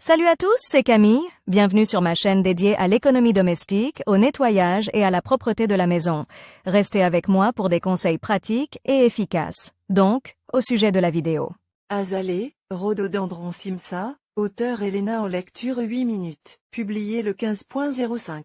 Salut à tous, c'est Camille. Bienvenue sur ma chaîne dédiée à l'économie domestique, au nettoyage et à la propreté de la maison. Restez avec moi pour des conseils pratiques et efficaces. Donc, au sujet de la vidéo. Azalée, Rhododendron Simsa, auteur Elena en lecture 8 minutes. Publié le 15.05.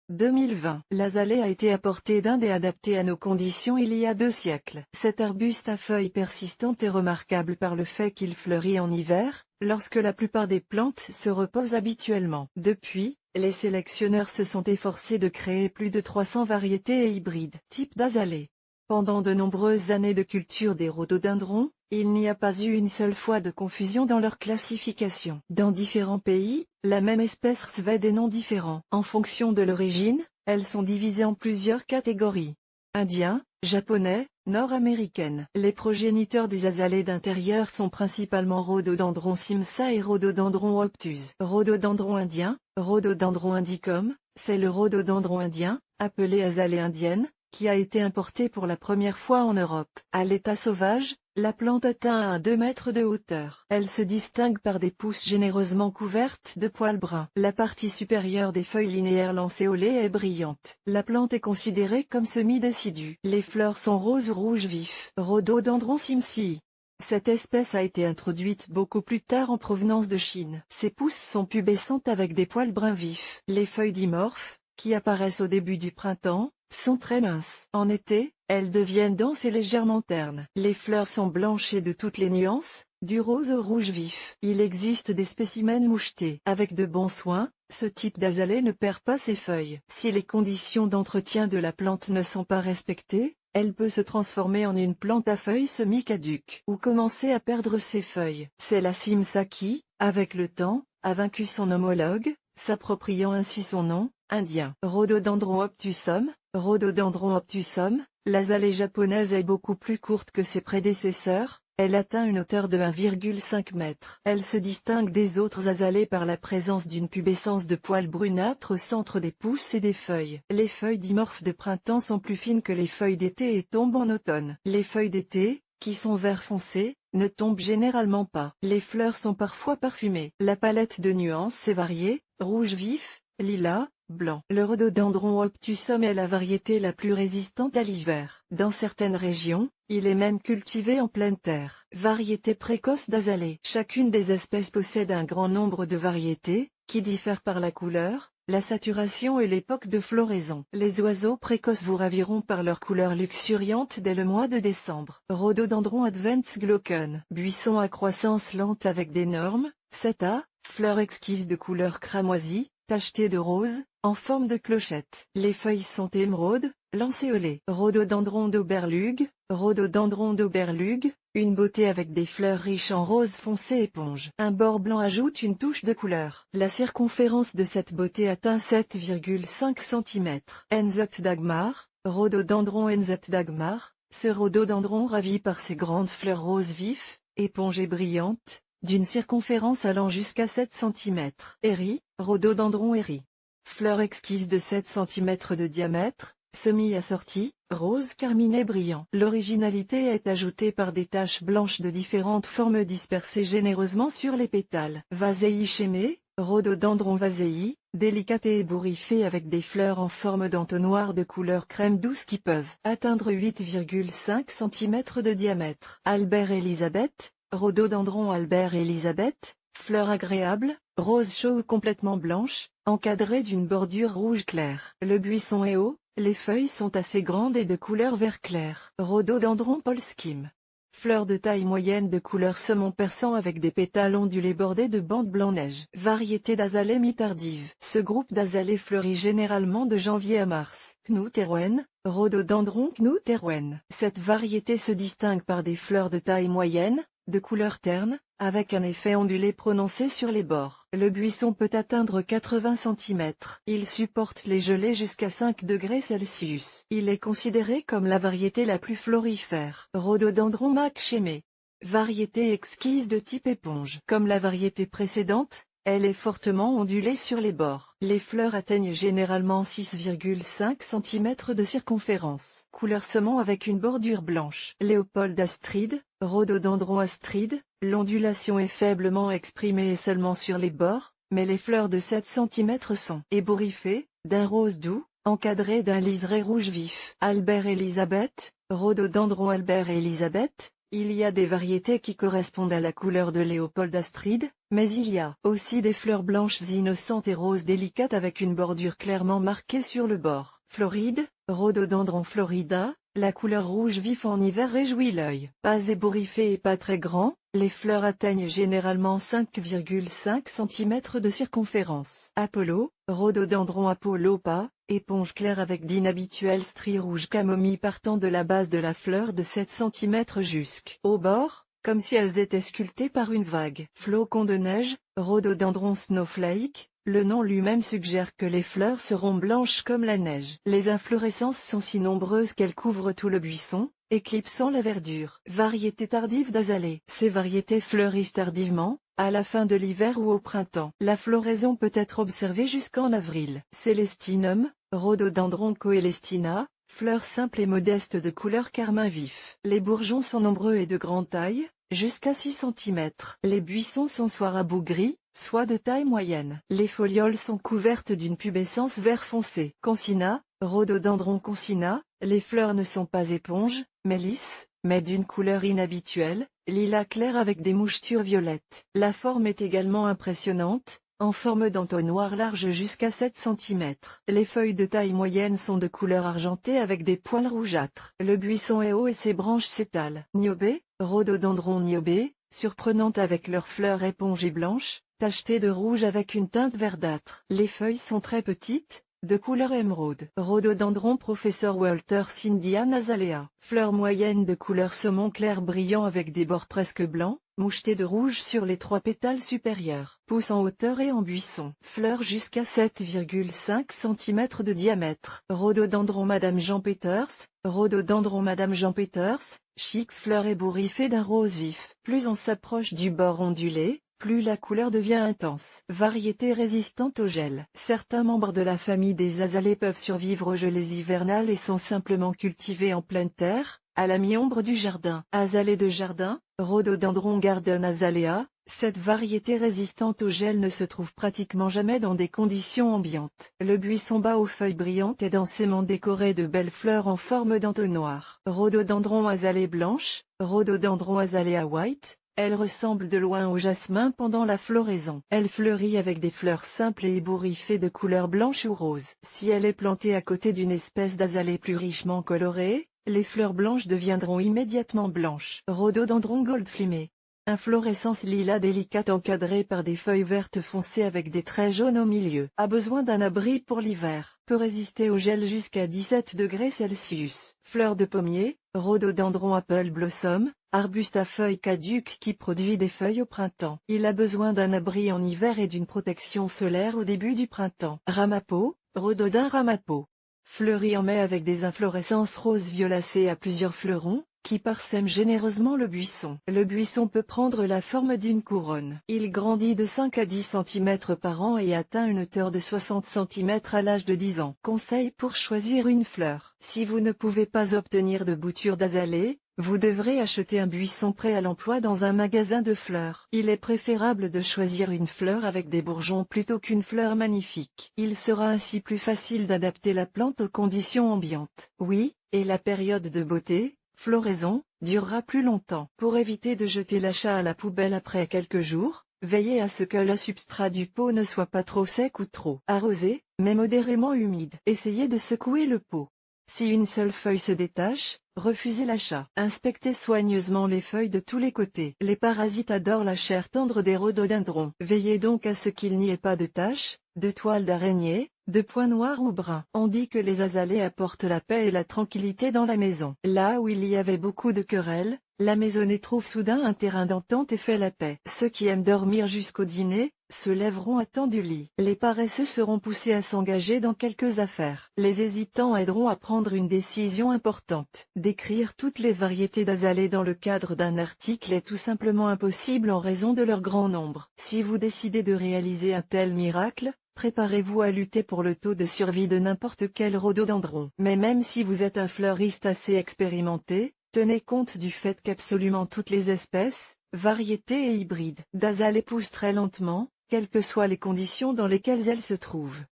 2020. L'azalée a été apporté d'Inde et adapté à nos conditions il y a 2 siècles. Cet arbuste à feuilles persistantes est remarquable par le fait qu'il fleurit en hiver, lorsque la plupart des plantes se reposent habituellement. Depuis, les sélectionneurs se sont efforcés de créer plus de 300 variétés et hybrides. Type d'azalée. Pendant de nombreuses années de culture des rhododendrons, il n'y a pas eu une seule fois de confusion dans leur classification. Dans différents pays, la même espèce recevait des noms différents. En fonction de l'origine, elles sont divisées en plusieurs catégories. Indiens, japonais, nord-américaines. Les progéniteurs des azalées d'intérieur sont principalement Rhododendron simsa et Rhododendron obtuse. Rhododendron indien, Rhododendron indicum, c'est le rhododendron indien, appelé azalée indienne, qui a été importé pour la première fois en Europe. À l'état sauvage, la plante atteint à 2 mètres de hauteur. Elle se distingue par des pousses généreusement couvertes de poils bruns. La partie supérieure des feuilles linéaires lancéolées est brillante. La plante est considérée comme semi-décidue. Les fleurs sont roses ou rouge vif. Rhododendron simsii. Cette espèce a été introduite beaucoup plus tard en provenance de Chine. Ses pousses sont pubescentes avec des poils bruns vifs. Les feuilles dimorphes, qui apparaissent au début du printemps, sont très minces. En été, elles deviennent denses et légèrement ternes. Les fleurs sont blanches et de toutes les nuances, du rose au rouge vif. Il existe des spécimens mouchetés. Avec de bons soins, ce type d'azalée ne perd pas ses feuilles. Si les conditions d'entretien de la plante ne sont pas respectées, elle peut se transformer en une plante à feuilles semi-caduques, ou commencer à perdre ses feuilles. C'est la simsa qui, avec le temps, a vaincu son homologue, s'appropriant ainsi son nom, indien. Rhododendron obtusum. Rhododendron obtusum, l'azalée japonaise est beaucoup plus courte que ses prédécesseurs, elle atteint une hauteur de 1,5 m. Elle se distingue des autres azalées par la présence d'une pubescence de poils brunâtres au centre des pousses et des feuilles. Les feuilles dimorphes de printemps sont plus fines que les feuilles d'été et tombent en automne. Les feuilles d'été, qui sont vert foncé, ne tombent généralement pas. Les fleurs sont parfois parfumées. La palette de nuances est variée, rouge vif, lilas, blanc. Le rhododendron obtusum est la variété la plus résistante à l'hiver. Dans certaines régions, il est même cultivé en pleine terre. Variété précoce d'azalée. Chacune des espèces possède un grand nombre de variétés, qui diffèrent par la couleur, la saturation et l'époque de floraison. Les oiseaux précoces vous raviront par leur couleur luxuriante dès le mois de décembre. Rhododendron advents glaucon. Buisson à croissance lente avec d'énormes, 7 fleurs exquises de couleur cramoisie, tachetées de rose, en forme de clochette. Les feuilles sont émeraudes, lancéolées. Rhododendron d'Oberlugue, Rhododendron d'Oberlugue, une beauté avec des fleurs riches en rose foncé éponge. Un bord blanc ajoute une touche de couleur. La circonférence de cette beauté atteint 7,5 cm. Enzoth Dagmar, Rhododendron Enzoth Dagmar, ce rhododendron ravi par ses grandes fleurs roses vifs, éponges et brillantes, d'une circonférence allant jusqu'à 7 cm. Héry, Rhododendron héry. Fleurs exquises de 7 cm de diamètre, semi-assorties, rose carminé brillant. L'originalité est ajoutée par des taches blanches de différentes formes dispersées généreusement sur les pétales. Vasei chémé, Rhododendron vasei, délicate et ébouriffée avec des fleurs en forme d'entonnoir de couleur crème douce qui peuvent atteindre 8,5 cm de diamètre. Albert Elisabeth, Rhododendron Albert Elisabeth, fleur agréable, rose chaud ou complètement blanche, encadrée d'une bordure rouge clair. Le buisson est haut, les feuilles sont assez grandes et de couleur vert clair. Rhododendron polskim. Fleur de taille moyenne de couleur saumon perçant avec des pétales ondulés bordés de bandes blanc-neige. Variété d'azalée mi-tardive. Ce groupe d'azalées fleurit généralement de janvier à mars. Knut Erwen, Rhododendron Knut Erwen. Cette variété se distingue par des fleurs de taille moyenne, de couleur terne, avec un effet ondulé prononcé sur les bords. Le buisson peut atteindre 80 cm. Il supporte les gelées jusqu'à 5 degrés Celsius. Il est considéré comme la variété la plus florifère. Rhododendron Mac chémé. Variété exquise de type éponge. Comme la variété précédente, Elle est fortement ondulée sur les bords. Les fleurs atteignent généralement 6,5 cm de circonférence. Couleur saumon avec une bordure blanche. Léopold astride, rhododendron astride, l'ondulation est faiblement exprimée et seulement sur les bords, mais les fleurs de 7 cm sont ébouriffées, d'un rose doux, encadrées d'un liseré rouge vif. Albert Élisabeth, rhododendron Albert et Élisabeth. Il y a des variétés qui correspondent à la couleur de Léopold astride, mais il y a aussi des fleurs blanches innocentes et roses délicates avec une bordure clairement marquée sur le bord. Floride, rhododendron florida, la couleur rouge vif en hiver réjouit l'œil. Pas ébouriffé et pas très grand, les fleurs atteignent généralement 5,5 cm de circonférence. Apollo, rhododendron apollopa, éponge claire avec d'inhabituelles stries rouges camomille partant de la base de la fleur de 7 cm jusqu'au bord, comme si elles étaient sculptées par une vague. Flocon de neige, rhododendron snowflake, le nom lui-même suggère que les fleurs seront blanches comme la neige. Les inflorescences sont si nombreuses qu'elles couvrent tout le buisson, éclipsant la verdure. Variété tardive d'azalée. Ces variétés fleurissent tardivement, à la fin de l'hiver ou au printemps. La floraison peut être observée jusqu'en avril. Célestinum, rhododendron coelestina, fleurs simples et modestes de couleur carmin vif. Les bourgeons sont nombreux et de grande taille, jusqu'à 6 cm. Les buissons sont soit rabougris, soit de taille moyenne. Les folioles sont couvertes d'une pubescence vert foncé. Concina, rhododendron concina, les fleurs ne sont pas éponges, mais lisses, mais d'une couleur inhabituelle, lilas clair avec des mouchetures violettes. La forme est également impressionnante, en forme d'entonnoir large jusqu'à 7 cm. Les feuilles de taille moyenne sont de couleur argentée avec des poils rougeâtres. Le buisson est haut et ses branches s'étalent. Niobé, rhododendron niobé, surprenante avec leurs fleurs épongées blanches, tachetées de rouge avec une teinte verdâtre. Les feuilles sont très petites, de couleur émeraude. Rhododendron professeur Walter Indian azalea. Fleurs moyennes de couleur saumon clair brillant avec des bords presque blancs, mouchetés de rouge sur les 3 pétales supérieurs. Pousse en hauteur et en buisson. Fleurs jusqu'à 7,5 cm de diamètre. Rhododendron Madame Jean Peters, rhododendron Madame Jean Peters, chic fleur ébouriffée d'un rose vif. Plus on s'approche du bord ondulé, plus la couleur devient intense. Variété résistante au gel. Certains membres de la famille des azalées peuvent survivre aux gelées hivernales et sont simplement cultivés en pleine terre, à la mi-ombre du jardin. Azalée de jardin, rhododendron garden azalea, cette variété résistante au gel ne se trouve pratiquement jamais dans des conditions ambiantes. Le buisson bas aux feuilles brillantes est densément décoré de belles fleurs en forme d'entonnoir. Rhododendron azalée blanche, rhododendron azalea white. Elle ressemble de loin au jasmin pendant la floraison. Elle fleurit avec des fleurs simples et ébouriffées de couleur blanche ou rose. Si elle est plantée à côté d'une espèce d'azalée plus richement colorée, les fleurs blanches deviendront immédiatement blanches. Rhododendron goldflimé. Inflorescence lilas délicate encadrée par des feuilles vertes foncées avec des traits jaunes au milieu. A besoin d'un abri pour l'hiver. Peut résister au gel jusqu'à 17 degrés Celsius. Fleurs de pommier, rhododendron apple blossom, arbuste à feuilles caduques qui produit des feuilles au printemps. Il a besoin d'un abri en hiver et d'une protection solaire au début du printemps. Ramapo, rhododin ramapo. Fleurit en mai avec des inflorescences roses violacées à plusieurs fleurons, qui parsèment généreusement le buisson. Le buisson peut prendre la forme d'une couronne. Il grandit de 5 à 10 cm par an et atteint une hauteur de 60 cm à l'âge de 10 ans. Conseil pour choisir une fleur. Si vous ne pouvez pas obtenir de bouture d'azalée, vous devrez acheter un buisson prêt à l'emploi dans un magasin de fleurs. Il est préférable de choisir une fleur avec des bourgeons plutôt qu'une fleur magnifique. Il sera ainsi plus facile d'adapter la plante aux conditions ambiantes. Oui, et la période de beauté, floraison, durera plus longtemps. Pour éviter de jeter l'achat à la poubelle après quelques jours, veillez à ce que le substrat du pot ne soit pas trop sec ou trop arrosé, mais modérément humide. Essayez de secouer le pot. Si une seule feuille se détache, refusez l'achat. Inspectez soigneusement les feuilles de tous les côtés. Les parasites adorent la chair tendre des rhododendrons. Veillez donc à ce qu'il n'y ait pas de taches, de toiles d'araignée, de points noirs ou bruns. On dit que les azalées apportent la paix et la tranquillité dans la maison. Là où il y avait beaucoup de querelles, la maisonnée trouve soudain un terrain d'entente et fait la paix. Ceux qui aiment dormir jusqu'au dîner, se lèveront à temps du lit. Les paresseux seront poussés à s'engager dans quelques affaires. Les hésitants aideront à prendre une décision importante. Décrire toutes les variétés d'azalées dans le cadre d'un article est tout simplement impossible en raison de leur grand nombre. Si vous décidez de réaliser un tel miracle, préparez-vous à lutter pour le taux de survie de n'importe quel rhododendron. Mais même si vous êtes un fleuriste assez expérimenté, tenez compte du fait qu'absolument toutes les espèces, variétés et hybrides d'azalées poussent très lentement, quelles que soient les conditions dans lesquelles elles se trouvent.